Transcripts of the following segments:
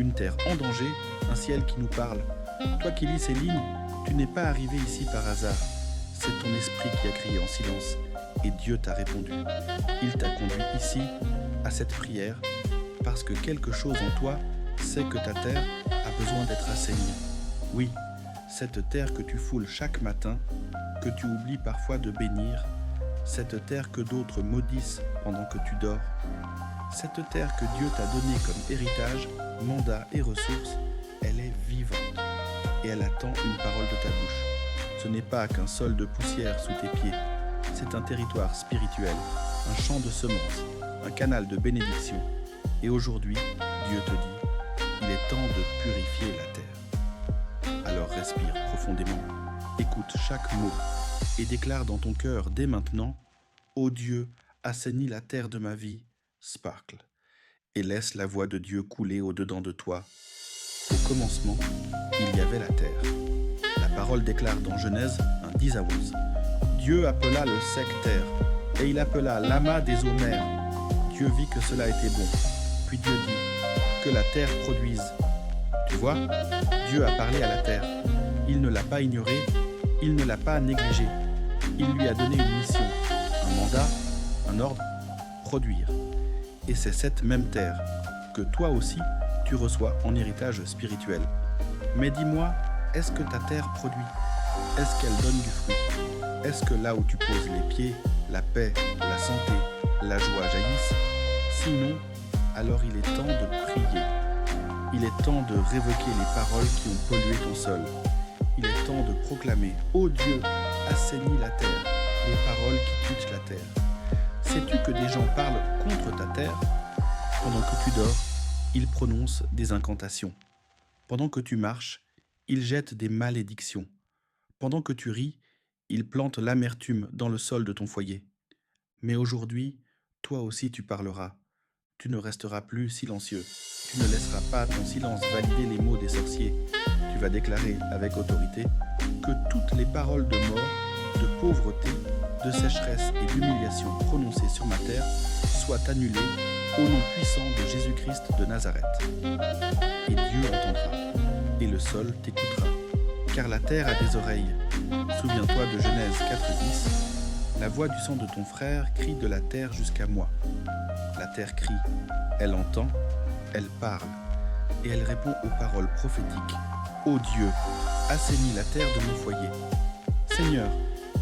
une terre en danger, un ciel qui nous parle. Toi qui lis ces lignes, tu n'es pas arrivé ici par hasard. C'est ton esprit qui a crié en silence et Dieu t'a répondu. Il t'a conduit ici, à cette prière, parce que quelque chose en toi sait que ta terre a besoin d'être assainie. Oui, cette terre que tu foules chaque matin, que tu oublies parfois de bénir, cette terre que d'autres maudissent pendant que tu dors, cette terre que Dieu t'a donnée comme héritage, mandat et ressources, elle est vivante et elle attend une parole de ta bouche. Ce n'est pas qu'un sol de poussière sous tes pieds, c'est un territoire spirituel, un champ de semences, un canal de bénédiction. Et aujourd'hui, Dieu te dit, il est temps de purifier la terre. Alors respire profondément, écoute chaque mot et déclare dans ton cœur dès maintenant, ô Dieu, assainis la terre de ma vie, Sparkle, et laisse la voix de Dieu couler au-dedans de toi. Au commencement, il y avait la terre. La parole déclare dans Genèse 1:10 à 11. Dieu appela le sec terre, et il appela l'amas des eaux mers. Dieu vit que cela était bon. Puis Dieu dit, que la terre produise. Tu vois, Dieu a parlé à la terre. Il ne l'a pas ignorée, il ne l'a pas négligée. Il lui a donné une mission, un mandat, un ordre, produire. Et c'est cette même terre que toi aussi, tu reçois en héritage spirituel. Mais dis-moi, est-ce que ta terre produit? Est-ce qu'elle donne du fruit? Est-ce que là où tu poses les pieds, la paix, la santé, la joie jaillissent? Sinon, alors il est temps de prier. Il est temps de révoquer les paroles qui ont pollué ton sol. Il est temps de proclamer « Ô Dieu, assainis la terre », les paroles qui tuent la terre. Sais-tu que des gens parlent contre ta terre? Pendant que tu dors, ils prononcent des incantations. Pendant que tu marches, ils jettent des malédictions. Pendant que tu ris, ils plantent l'amertume dans le sol de ton foyer. Mais aujourd'hui, toi aussi tu parleras. Tu ne resteras plus silencieux. Tu ne laisseras pas ton silence valider les mots des sorciers. Tu vas déclarer avec autorité que toutes les paroles de mort, de pauvreté, de sécheresse et d'humiliation prononcées sur ma terre soient annulées au nom puissant de Jésus-Christ de Nazareth. Et Dieu entendra, et le sol t'écoutera, car la terre a des oreilles. Souviens-toi de Genèse 4:10. La voix du sang de ton frère crie de la terre jusqu'à moi. La terre crie, elle entend, elle parle, et elle répond aux paroles prophétiques. Ô Dieu, assainis la terre de mon foyer. Seigneur,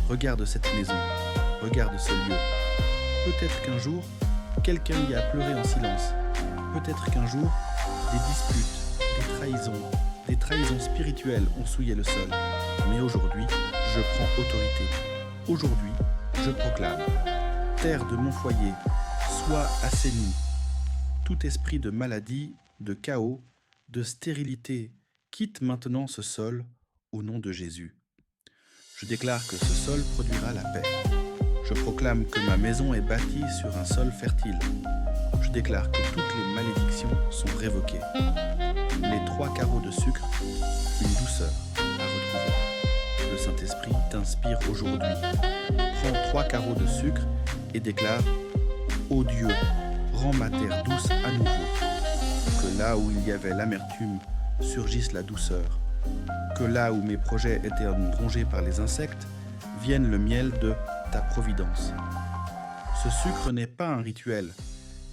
regarde cette maison, regarde ce lieu. Peut-être qu'un jour, quelqu'un y a pleuré en silence. Peut-être qu'un jour, des disputes, des trahisons spirituelles ont souillé le sol. Mais aujourd'hui, je prends autorité. Aujourd'hui, je proclame. Terre de mon foyer, sois assainie. Tout esprit de maladie, de chaos, de stérilité, quitte maintenant ce sol au nom de Jésus. Je déclare que ce sol produira la paix. Je proclame que ma maison est bâtie sur un sol fertile. Je déclare que toutes les malédictions sont révoquées. Les 3 carreaux de sucre, une douceur à retrouver. Le Saint-Esprit t'inspire aujourd'hui. Prends 3 carreaux de sucre et déclare « Ô Dieu, rends ma terre douce à nouveau. Que là où il y avait l'amertume, surgisse la douceur. Que là où mes projets étaient rongés par les insectes, vienne le miel de ta providence. » Ce sucre n'est pas un rituel,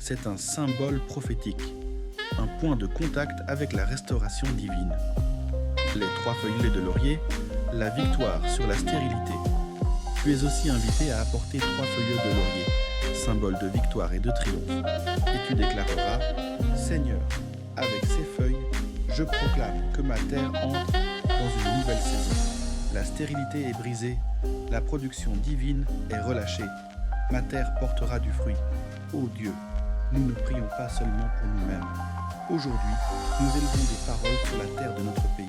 c'est un symbole prophétique, un point de contact avec la restauration divine. Les 3 feuillets de laurier, la victoire sur la stérilité. Tu es aussi invité à apporter 3 feuillets de laurier, symbole de victoire et de triomphe. Et tu déclareras, Seigneur, avec ces feuilles, je proclame que ma terre entre dans une nouvelle saison. La stérilité est brisée, la production divine est relâchée. Ma terre portera du fruit. Ô Dieu, nous ne prions pas seulement pour nous-mêmes. Aujourd'hui, nous élevons des paroles sur la terre de notre pays.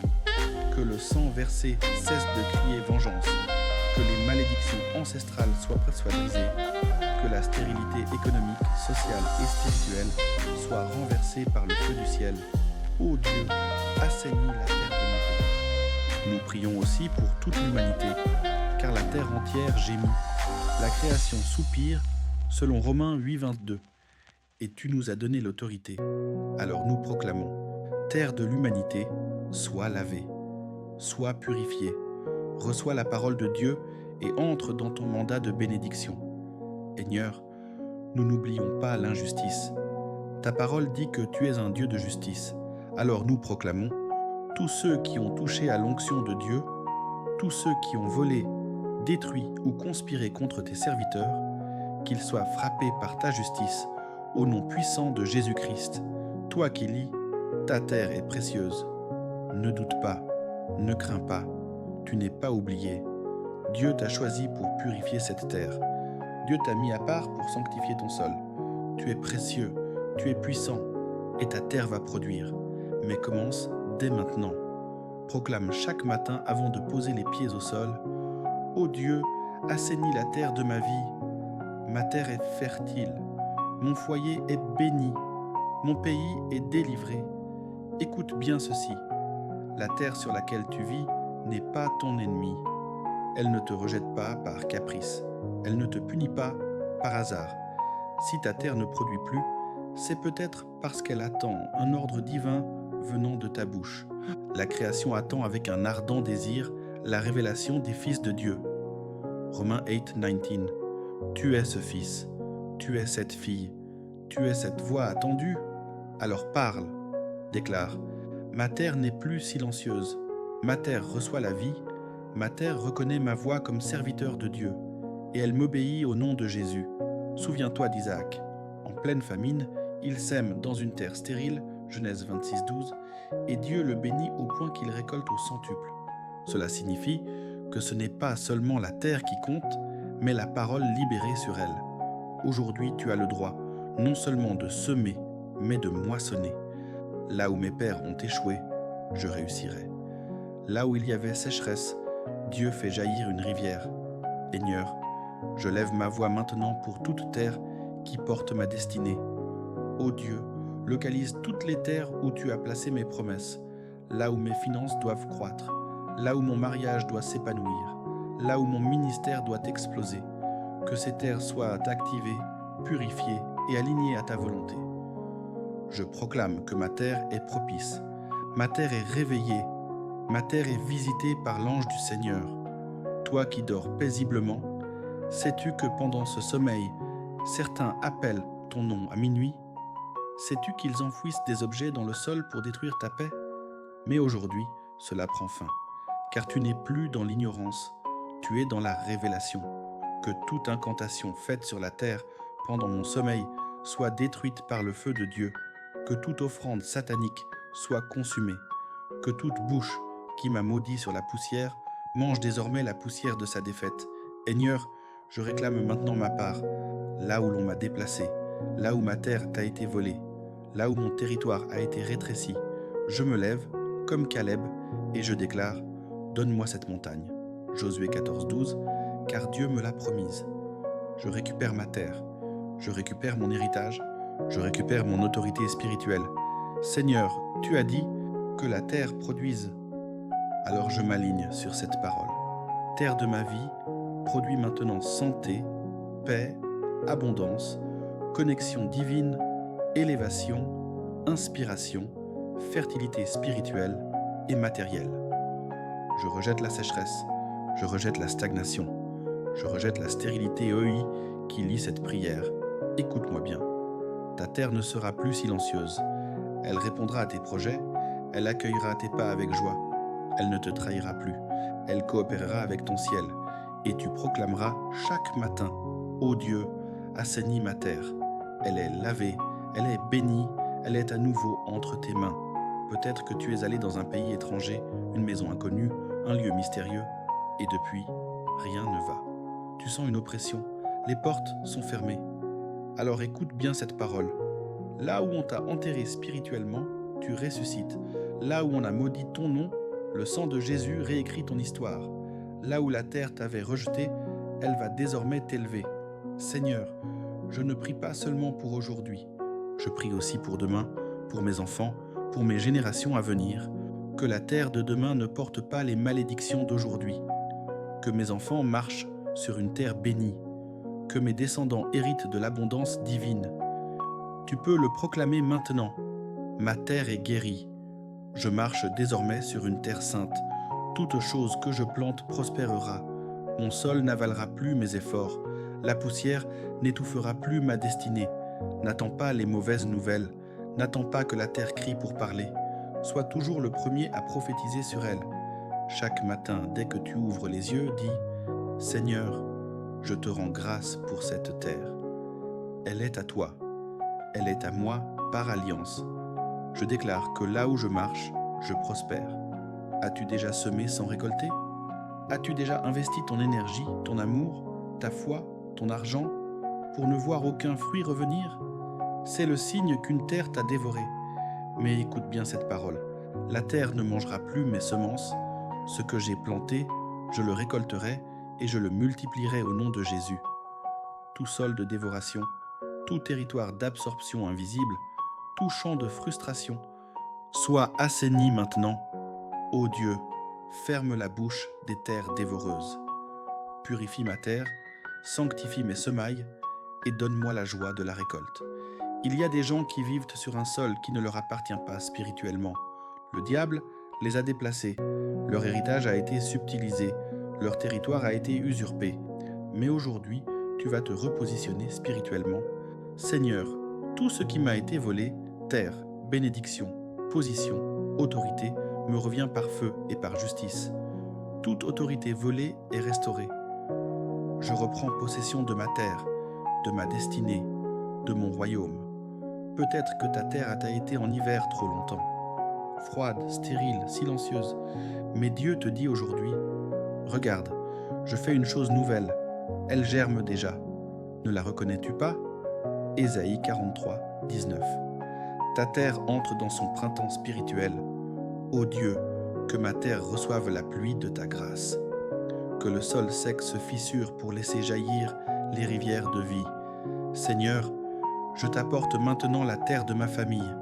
Que le sang versé cesse de crier vengeance. Que les malédictions ancestrales soient brisées. Que la stérilité économique, sociale et spirituelle soit renversée par le feu du ciel. Ô Dieu, assainis la terre de mon pays. Nous prions aussi pour toute l'humanité, car la terre entière gémit. La création soupire, selon Romains 8:22. Et tu nous as donné l'autorité. Alors nous proclamons, Terre de l'humanité, sois lavé, sois purifié, reçois la parole de Dieu et entre dans ton mandat de bénédiction. Seigneur, nous n'oublions pas l'injustice. Ta parole dit que tu es un Dieu de justice. Alors nous proclamons, tous ceux qui ont touché à l'onction de Dieu, tous ceux qui ont volé, détruit ou conspiré contre tes serviteurs, qu'ils soient frappés par ta justice, au nom puissant de Jésus-Christ. Toi qui lis, ta terre est précieuse. Ne doute pas, ne crains pas, tu n'es pas oublié. Dieu t'a choisi pour purifier cette terre. Dieu t'a mis à part pour sanctifier ton sol. Tu es précieux, tu es puissant, et ta terre va produire. Mais commence dès maintenant. Proclame chaque matin avant de poser les pieds au sol, « Ô Dieu, assainis la terre de ma vie. Ma terre est fertile, mon foyer est béni, mon pays est délivré. Écoute bien ceci, la terre sur laquelle tu vis n'est pas ton ennemi. Elle ne te rejette pas par caprice, elle ne te punit pas par hasard. Si ta terre ne produit plus, c'est peut-être parce qu'elle attend un ordre divin venant de ta bouche. La création attend avec un ardent désir la révélation des fils de Dieu. Romains 8:19. Tu es ce fils, tu es cette fille, tu es cette voix attendue. Alors parle, déclare. Ma terre n'est plus silencieuse. Ma terre reçoit la vie. Ma terre reconnaît ma voix comme serviteur de Dieu. Et elle m'obéit au nom de Jésus. Souviens-toi d'Isaac. En pleine famine, il sème dans une terre stérile, Genèse 26:12, et Dieu le bénit au point qu'il récolte au centuple. Cela signifie que ce n'est pas seulement la terre qui compte, mais la parole libérée sur elle. Aujourd'hui, tu as le droit, non seulement de semer, mais de moissonner. Là où mes pères ont échoué, je réussirai. Là où il y avait sécheresse, Dieu fait jaillir une rivière. Seigneur, je lève ma voix maintenant pour toute terre qui porte ma destinée. Ô Dieu, localise toutes les terres où tu as placé mes promesses, là où mes finances doivent croître, là où mon mariage doit s'épanouir, là où mon ministère doit exploser. Que ces terres soient activées, purifiées et alignées à ta volonté. Je proclame que ma terre est propice, ma terre est réveillée, ma terre est visitée par l'ange du Seigneur. Toi qui dors paisiblement, sais-tu que pendant ce sommeil, certains appellent ton nom à minuit? Sais-tu qu'ils enfouissent des objets dans le sol pour détruire ta paix? Mais aujourd'hui, cela prend fin, car tu n'es plus dans l'ignorance, tu es dans la révélation. Que toute incantation faite sur la terre pendant mon sommeil soit détruite par le feu de Dieu, que toute offrande satanique soit consumée, que toute bouche qui m'a maudit sur la poussière mange désormais la poussière de sa défaite. Seigneur, je réclame maintenant ma part, là où l'on m'a déplacé, là où ma terre t'a été volée, là où mon territoire a été rétréci. Je me lève, comme Caleb, et je déclare, donne-moi cette montagne. Josué 14:12, car Dieu me l'a promise. Je récupère ma terre, je récupère mon héritage, je récupère mon autorité spirituelle. Seigneur, tu as dit que la terre produise. Alors je m'aligne sur cette parole. Terre de ma vie, produis maintenant santé, paix, abondance, connexion divine, élévation, inspiration, fertilité spirituelle et matérielle. Je rejette la sécheresse, je rejette la stagnation, je rejette la stérilité OI qui lit cette prière. Écoute-moi bien. Ta terre ne sera plus silencieuse. Elle répondra à tes projets, elle accueillera tes pas avec joie. Elle ne te trahira plus. Elle coopérera avec ton ciel. Et tu proclameras chaque matin, ô Dieu, assainis ma terre. Elle est lavée, elle est bénie, elle est à nouveau entre tes mains. Peut-être que tu es allé dans un pays étranger, une maison inconnue, un lieu mystérieux, et depuis, rien ne va. Tu sens une oppression, les portes sont fermées. Alors écoute bien cette parole. Là où on t'a enterré spirituellement, tu ressuscites. Là où on a maudit ton nom, le sang de Jésus réécrit ton histoire. Là où la terre t'avait rejeté, elle va désormais t'élever. Seigneur, je ne prie pas seulement pour aujourd'hui. Je prie aussi pour demain, pour mes enfants, pour mes générations à venir. Que la terre de demain ne porte pas les malédictions d'aujourd'hui. Que mes enfants marchent sur une terre bénie. Que mes descendants héritent de l'abondance divine. Tu peux le proclamer maintenant. Ma terre est guérie. Je marche désormais sur une terre sainte. Toute chose que je plante prospérera. Mon sol n'avalera plus mes efforts. La poussière n'étouffera plus ma destinée. N'attends pas les mauvaises nouvelles. N'attends pas que la terre crie pour parler. Sois toujours le premier à prophétiser sur elle. Chaque matin, dès que tu ouvres les yeux, dis « Seigneur, je te rends grâce pour cette terre. Elle est à toi. Elle est à moi par alliance. Je déclare que là où je marche, je prospère. » As-tu déjà semé sans récolter? As-tu déjà investi ton énergie, ton amour, ta foi, ton argent, pour ne voir aucun fruit revenir? C'est le signe qu'une terre t'a dévoré. Mais écoute bien cette parole. La terre ne mangera plus mes semences. Ce que j'ai planté, je le récolterai et je le multiplierai au nom de Jésus. Tout sol de dévoration, tout territoire d'absorption invisible, tout champ de frustration, sois assaini maintenant. Ô Dieu, ferme la bouche des terres dévoreuses. Purifie ma terre, sanctifie mes semailles et donne-moi la joie de la récolte. Il y a des gens qui vivent sur un sol qui ne leur appartient pas spirituellement. Le diable les a déplacés, leur héritage a été subtilisé, leur territoire a été usurpé. Mais aujourd'hui, tu vas te repositionner spirituellement. Seigneur, tout ce qui m'a été volé, terre, bénédiction, position, autorité, me revient par feu et par justice. Toute autorité volée est restaurée. Je reprends possession de ma terre, de ma destinée, de mon royaume. Peut-être que ta terre t'a été en hiver trop longtemps, froide, stérile, silencieuse. Mais Dieu te dit aujourd'hui, regarde, je fais une chose nouvelle, elle germe déjà. Ne la reconnais-tu pas? Ésaïe 43, 19. Ta terre entre dans son printemps spirituel. Ô Dieu, que ma terre reçoive la pluie de ta grâce. Que le sol sec se fissure pour laisser jaillir les rivières de vie. Seigneur, je t'apporte maintenant la terre de ma famille.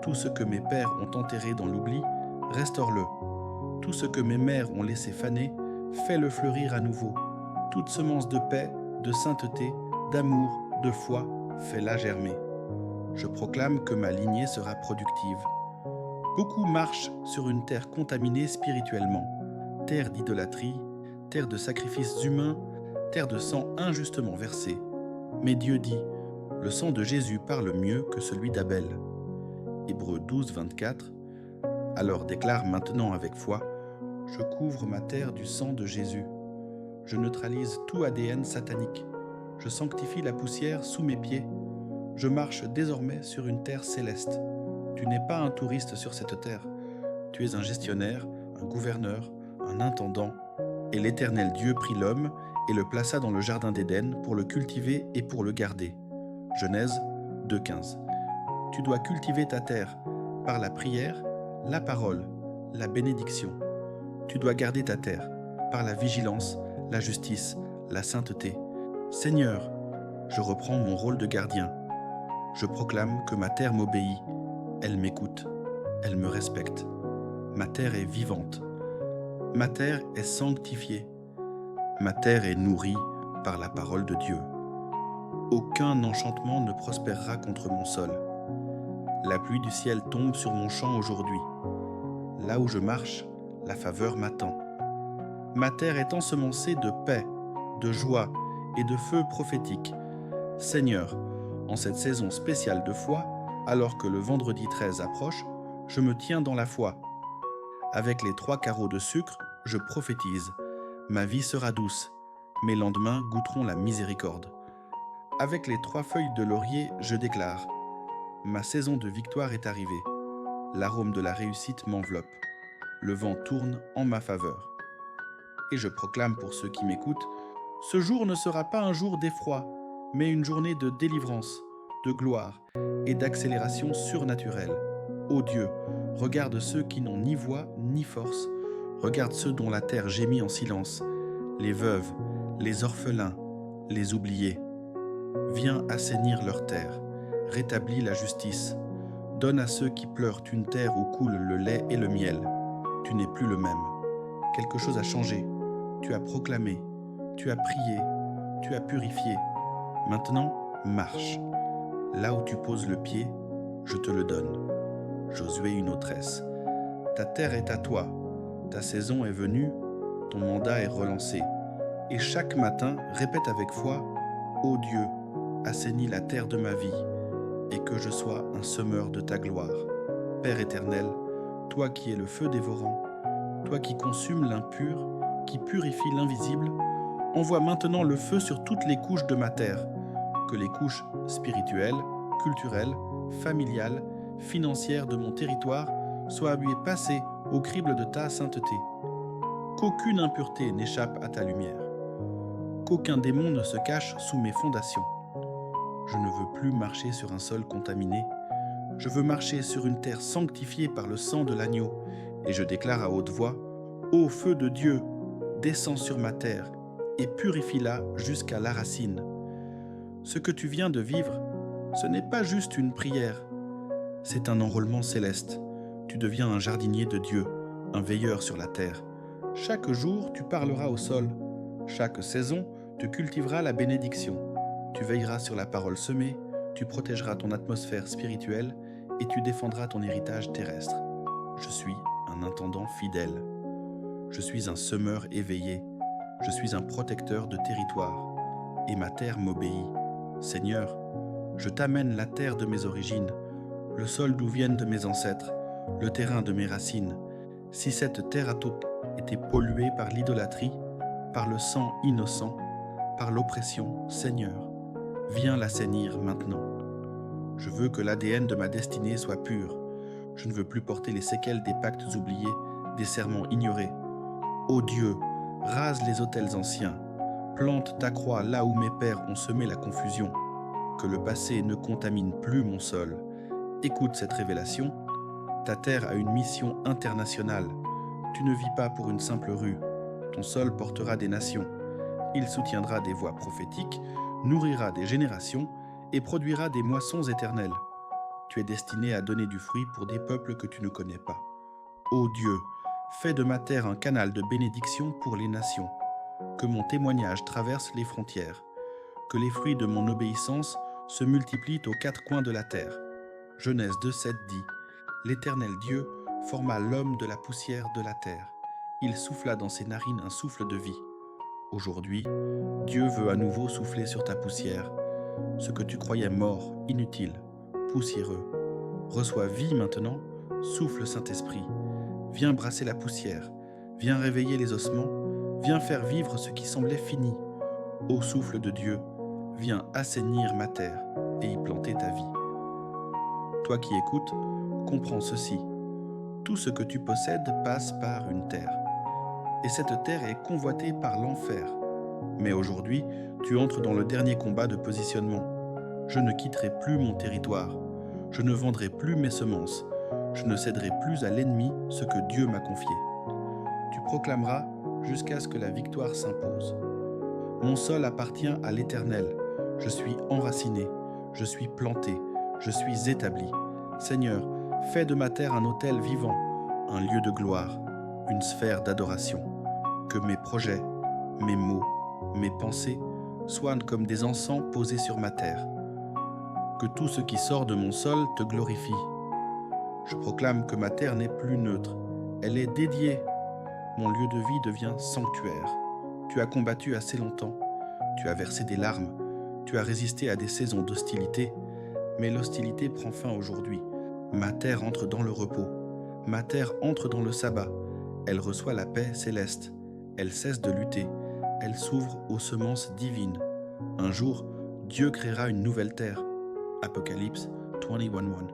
Tout ce que mes pères ont enterré dans l'oubli, restaure-le. Tout ce que mes mères ont laissé faner, fais-le fleurir à nouveau. Toute semence de paix, de sainteté, d'amour, de foi, fais-la germer. Je proclame que ma lignée sera productive. Beaucoup marchent sur une terre contaminée spirituellement, terre d'idolâtrie, terre de sacrifices humains, terre de sang injustement versé. Mais Dieu dit, le sang de Jésus parle mieux que celui d'Abel. Hébreux 12, 24. Alors déclare maintenant avec foi, je couvre ma terre du sang de Jésus. Je neutralise tout ADN satanique. Je sanctifie la poussière sous mes pieds. Je marche désormais sur une terre céleste. Tu n'es pas un touriste sur cette terre. Tu es un gestionnaire, un gouverneur, un intendant. Et l'Éternel Dieu prit l'homme et le plaça dans le jardin d'Éden pour le cultiver et pour le garder. Genèse 2,15. Tu dois cultiver ta terre par la prière, la parole, la bénédiction. Tu dois garder ta terre par la vigilance, la justice, la sainteté. Seigneur, je reprends mon rôle de gardien. Je proclame que ma terre m'obéit. Elle m'écoute, elle me respecte. Ma terre est vivante. Ma terre est sanctifiée. Ma terre est nourrie par la parole de Dieu. Aucun enchantement ne prospérera contre mon sol. La pluie du ciel tombe sur mon champ aujourd'hui. Là où je marche, la faveur m'attend. Ma terre est ensemencée de paix, de joie et de feu prophétique. Seigneur, en cette saison spéciale de foi, alors que le vendredi 13 approche, je me tiens dans la foi. Avec les 3 carreaux de sucre, je prophétise. Ma vie sera douce, mes lendemains goûteront la miséricorde. Avec les 3 feuilles de laurier, je déclare. Ma saison de victoire est arrivée. L'arôme de la réussite m'enveloppe. Le vent tourne en ma faveur. Et je proclame pour ceux qui m'écoutent, ce jour ne sera pas un jour d'effroi, mais une journée de délivrance, de gloire et d'accélération surnaturelle. Ô Dieu, regarde ceux qui n'ont ni voix ni force. Regarde ceux dont la terre gémit en silence, les veuves, les orphelins, les oubliés. Viens assainir leur terre, rétablis la justice. Donne à ceux qui pleurent une terre où coule le lait et le miel. Tu n'es plus le même. Quelque chose a changé. Tu as proclamé, tu as prié, tu as purifié. Maintenant, marche. Là où tu poses le pied, je te le donne. Josué une autresse. Ta terre est à toi, ta saison est venue, ton mandat est relancé. Et chaque matin, répète avec foi, ô Dieu, assainis la terre de ma vie, et que je sois un semeur de ta gloire. Père éternel, toi qui es le feu dévorant, toi qui consumes l'impur, qui purifie l'invisible, envoie maintenant le feu sur toutes les couches de ma terre, que les couches spirituelles, culturelles, familiales, financières de mon territoire soient à lui passer au crible de ta sainteté. Qu'aucune impureté n'échappe à ta lumière, qu'aucun démon ne se cache sous mes fondations. Je ne veux plus marcher sur un sol contaminé, je veux marcher sur une terre sanctifiée par le sang de l'agneau, et je déclare à haute voix, ô feu de Dieu, descends sur ma terre et purifie-la jusqu'à la racine. Ce que tu viens de vivre, ce n'est pas juste une prière, c'est un enrôlement céleste. Tu deviens un jardinier de Dieu, un veilleur sur la terre. Chaque jour, tu parleras au sol. Chaque saison, tu cultiveras la bénédiction. Tu veilleras sur la parole semée, tu protégeras ton atmosphère spirituelle et tu défendras ton héritage terrestre. Je suis un intendant fidèle. Je suis un semeur éveillé. Je suis un protecteur de territoire. Et ma terre m'obéit. Seigneur, je t'amène la terre de mes origines, le sol d'où viennent de mes ancêtres, le terrain de mes racines. Si cette terre a été polluée par l'idolâtrie, par le sang innocent, par l'oppression, Seigneur, viens l'assainir maintenant. Je veux que l'ADN de ma destinée soit pur. Je ne veux plus porter les séquelles des pactes oubliés, des serments ignorés. Ô Dieu, rase les autels anciens. Plante ta croix là où mes pères ont semé la confusion. Que le passé ne contamine plus mon sol. Écoute cette révélation. Ta terre a une mission internationale. Tu ne vis pas pour une simple rue. Ton sol portera des nations. Il soutiendra des voix prophétiques, nourrira des générations et produira des moissons éternelles. Tu es destiné à donner du fruit pour des peuples que tu ne connais pas. Ô Dieu, fais de ma terre un canal de bénédiction pour les nations. Que mon témoignage traverse les frontières. Que les fruits de mon obéissance se multiplient aux quatre coins de la terre. Genèse 2:7 dit « L'Éternel Dieu forma l'homme de la poussière de la terre. Il souffla dans ses narines un souffle de vie. » Aujourd'hui, Dieu veut à nouveau souffler sur ta poussière. Ce que tu croyais mort, inutile, poussiéreux. Reçois vie maintenant, souffle Saint-Esprit. Viens brasser la poussière, viens réveiller les ossements, viens faire vivre ce qui semblait fini. Ô souffle de Dieu, viens assainir ma terre et y planter ta vie. Toi qui écoutes, comprends ceci. Tout ce que tu possèdes passe par une terre. Et cette terre est convoitée par l'enfer. Mais aujourd'hui, tu entres dans le dernier combat de positionnement. Je ne quitterai plus mon territoire. Je ne vendrai plus mes semences. Je ne céderai plus à l'ennemi ce que Dieu m'a confié. Tu proclameras jusqu'à ce que la victoire s'impose. Mon sol appartient à l'Éternel. Je suis enraciné, je suis planté, je suis établi. Seigneur, fais de ma terre un autel vivant, un lieu de gloire, une sphère d'adoration. Que mes projets, mes mots, mes pensées soient comme des encens posés sur ma terre. Que tout ce qui sort de mon sol te glorifie. Je proclame que ma terre n'est plus neutre, elle est dédiée. Mon lieu de vie devient sanctuaire. Tu as combattu assez longtemps, tu as versé des larmes, tu as résisté à des saisons d'hostilité, mais l'hostilité prend fin aujourd'hui. Ma terre entre dans le repos, ma terre entre dans le sabbat, elle reçoit la paix céleste, elle cesse de lutter, elle s'ouvre aux semences divines. Un jour, Dieu créera une nouvelle terre. Apocalypse 21:1.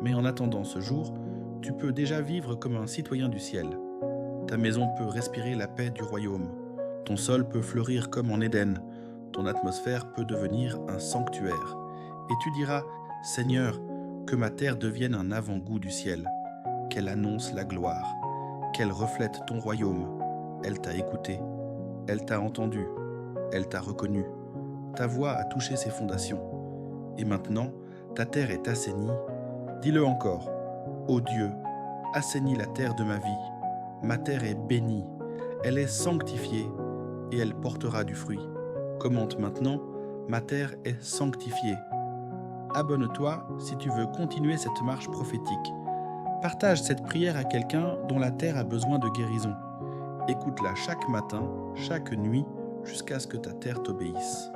Mais en attendant ce jour, tu peux déjà vivre comme un citoyen du ciel. Ta maison peut respirer la paix du royaume. Ton sol peut fleurir comme en Éden. Ton atmosphère peut devenir un sanctuaire. Et tu diras, Seigneur, que ma terre devienne un avant-goût du ciel, qu'elle annonce la gloire, qu'elle reflète ton royaume. Elle t'a écouté, elle t'a entendu, elle t'a reconnu. Ta voix a touché ses fondations. Et maintenant, ta terre est assainie. Dis-le encore, ô Dieu, assainis la terre de ma vie. Ma terre est bénie, elle est sanctifiée et elle portera du fruit. Commente maintenant, ma terre est sanctifiée. Abonne-toi si tu veux continuer cette marche prophétique. Partage cette prière à quelqu'un dont la terre a besoin de guérison. Écoute-la chaque matin, chaque nuit, jusqu'à ce que ta terre t'obéisse.